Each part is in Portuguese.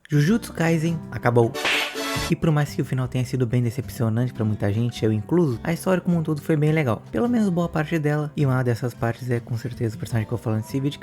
Jujutsu Kaisen acabou. E por mais que o final tenha sido bem decepcionante pra muita gente, eu incluso, a história como um todo foi bem legal. Pelo menos boa parte dela. E uma dessas partes é com certeza o personagem que eu falo nesse vídeo,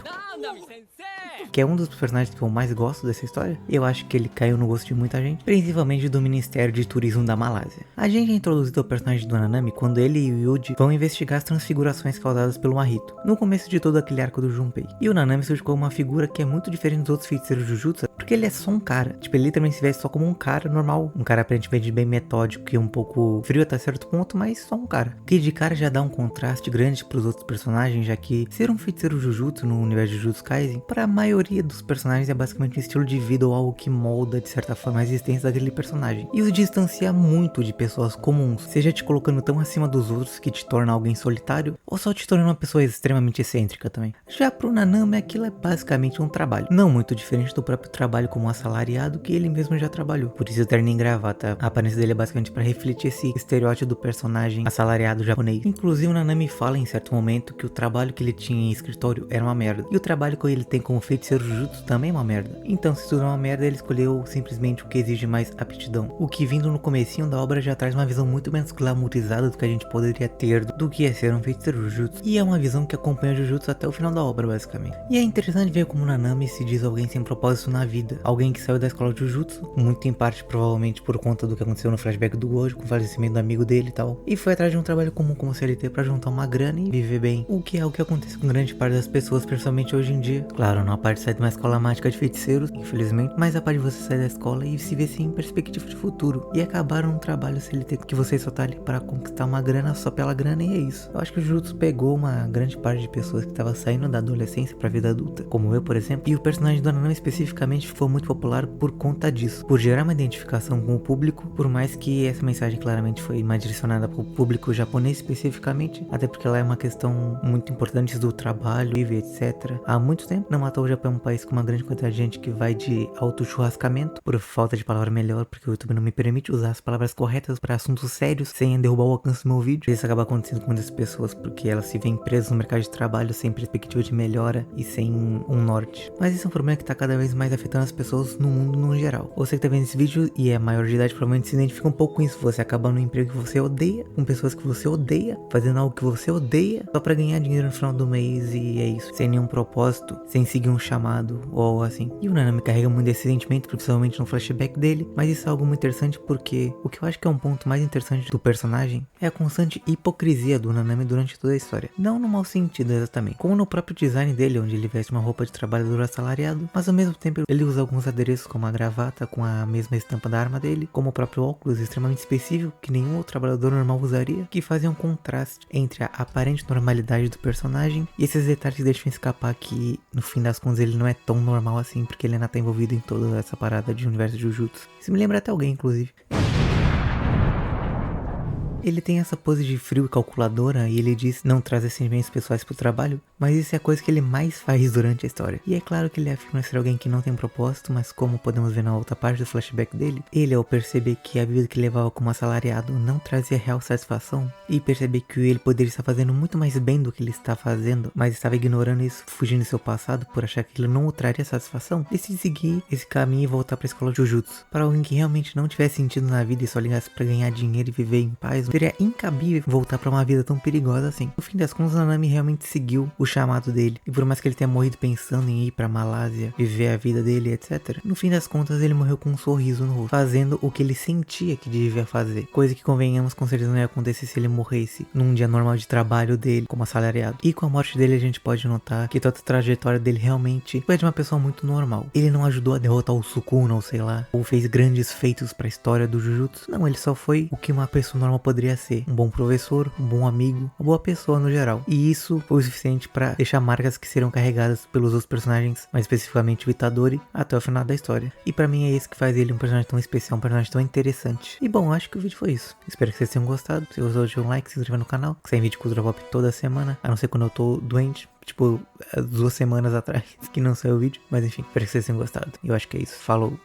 que é um dos personagens que eu mais gosto dessa história. E eu acho que ele caiu no gosto de muita gente, principalmente do Ministério de Turismo da Malásia. A gente é introduzido ao personagem do Nanami quando ele e o Yuji vão investigar as transfigurações causadas pelo Mahito, no começo de todo aquele arco do Junpei. E o Nanami surge como uma figura que é muito diferente dos outros feiticeiros Jujutsu, porque ele é só um cara. Tipo, ele literalmente se veste só como um cara normal. Um cara aparentemente bem metódico e um pouco frio até certo ponto, mas só um cara. Que de cara já dá um contraste grande pros outros personagens, já que ser um feiticeiro Jujutsu no universo de Jujutsu Kaisen, para a maioria dos personagens é basicamente um estilo de vida ou algo que molda de certa forma a existência daquele personagem. E o distancia muito de pessoas comuns, seja te colocando tão acima dos outros que te torna alguém solitário, ou só te tornando uma pessoa extremamente excêntrica também. Já pro Nanami aquilo é basicamente um trabalho, não muito diferente do próprio trabalho como assalariado que ele mesmo já trabalhou. Por isso o terno em gravata, a aparência dele é basicamente para refletir esse estereótipo do personagem assalariado japonês. Inclusive o Nanami fala em certo momento que o trabalho que ele tinha em escritório era uma merda, e o trabalho que ele tem como feiticeiro Jujutsu também é uma merda. Então se tudo é uma merda, ele escolheu simplesmente o que exige mais aptidão, o que vindo no comecinho da obra já traz uma visão muito menos glamourizada do que a gente poderia ter do que é ser um feiticeiro Jujutsu, e é uma visão que acompanha o Jujutsu até o final da obra basicamente. E é interessante ver como Nanami se diz alguém sem propósito na vida, alguém que saiu da escola de Jujutsu, muito em parte provavelmente por conta do que aconteceu no flashback do Gojo, com o falecimento do amigo dele e tal, e foi atrás de um trabalho comum como CLT pra juntar uma grana e viver bem, o que é o que acontece com grande parte das pessoas, principalmente hoje em dia. Claro, não a parte de sair de uma escola mágica de feiticeiros, infelizmente, mas a parte de você sair da escola e se ver sem perspectiva de futuro, e acabar num trabalho CLT que você só tá ali para conquistar uma grana só pela grana, e é isso. Eu acho que o Jujutsu pegou uma grande parte de pessoas que tava saindo da adolescência pra vida adulta, como eu, por exemplo, e o personagem do Nanami especificamente ficou muito popular por conta disso, por gerar uma identificação com o público, por mais que essa mensagem claramente foi mais direcionada para o público japonês especificamente, até porque ela é uma questão muito importante do trabalho, etc. Há muito tempo, não à toa o Japão é um país com uma grande quantidade de gente que vai de auto-churrascamento, por falta de palavra melhor, porque o YouTube não me permite usar as palavras corretas para assuntos sérios, sem derrubar o alcance do meu vídeo. Isso acaba acontecendo com muitas pessoas, porque elas se veem presas no mercado de trabalho sem perspectiva de melhora e sem um norte. Mas isso é um problema que está cada vez mais afetando as pessoas no mundo no geral. Você que tá vendo esse vídeo e é maior de idade provavelmente se identifica um pouco com isso. Você acaba no emprego que você odeia, com pessoas que você odeia, fazendo algo que você odeia, só pra ganhar dinheiro no final do mês, e é isso. Sem nenhum propósito, sem seguir um chamado ou algo assim. E o Nanami carrega muito desse sentimento, principalmente no flashback dele, mas isso é algo muito interessante porque o que eu acho que é um ponto mais interessante do personagem é a constante hipocrisia do Nanami durante toda a história. Não no mau sentido exatamente, como no próprio design dele, onde ele veste uma roupa de trabalhador assalariado, mas ao mesmo tempo ele usa alguns adereços como a gravata com a mesma estampa da arma dele, como o próprio óculos extremamente específico que nenhum outro trabalhador normal usaria, que fazem um contraste entre a aparente normalidade do personagem e esses detalhes que deixam escapar que no fim das contas ele não é tão normal assim, porque ele ainda tá envolvido em toda essa parada de universo de Jujutsu. Isso me lembra até alguém, inclusive. Ele tem essa pose de frio e calculadora, e ele diz não trazer sentimentos pessoais pro trabalho, mas isso é a coisa que ele mais faz durante a história. E é claro que ele afirma ser alguém que não tem propósito, mas como podemos ver na outra parte do flashback dele, ele ao perceber que a vida que ele levava como assalariado não trazia real satisfação, e perceber que ele poderia estar fazendo muito mais bem do que ele está fazendo, mas estava ignorando isso, fugindo do seu passado por achar que ele não o traria satisfação, decide seguir esse caminho e voltar pra escola de Jujutsu. Para alguém que realmente não tivesse sentido na vida e só ligasse pra ganhar dinheiro e viver em paz, seria incabível voltar pra uma vida tão perigosa assim. No fim das contas, Nanami realmente seguiu o chamado dele, e por mais que ele tenha morrido pensando em ir pra Malásia, viver a vida dele, etc., no fim das contas ele morreu com um sorriso no rosto, fazendo o que ele sentia que devia fazer, coisa que, convenhamos, com certeza não ia acontecer se ele morresse num dia normal de trabalho dele como assalariado. E com a morte dele a gente pode notar que toda a trajetória dele realmente foi de uma pessoa muito normal. Ele não ajudou a derrotar o Sukuna ou sei lá, ou fez grandes feitos pra história do Jujutsu. Não, ele só foi o que uma pessoa normal poderia ser: um bom professor, um bom amigo, uma boa pessoa no geral. E isso foi o suficiente para deixar marcas que serão carregadas pelos outros personagens, mais especificamente o Itadori, até o final da história. E pra mim é isso que faz ele um personagem tão especial, um personagem tão interessante. E bom, acho que o vídeo foi isso. Espero que vocês tenham gostado. Se gostou, deixa um like, se inscreva no canal, que sai vídeo de cultura pop toda semana, a não ser quando eu tô doente, tipo 2 semanas atrás que não saiu o vídeo. Mas enfim, espero que vocês tenham gostado. Eu acho que é isso. Falou!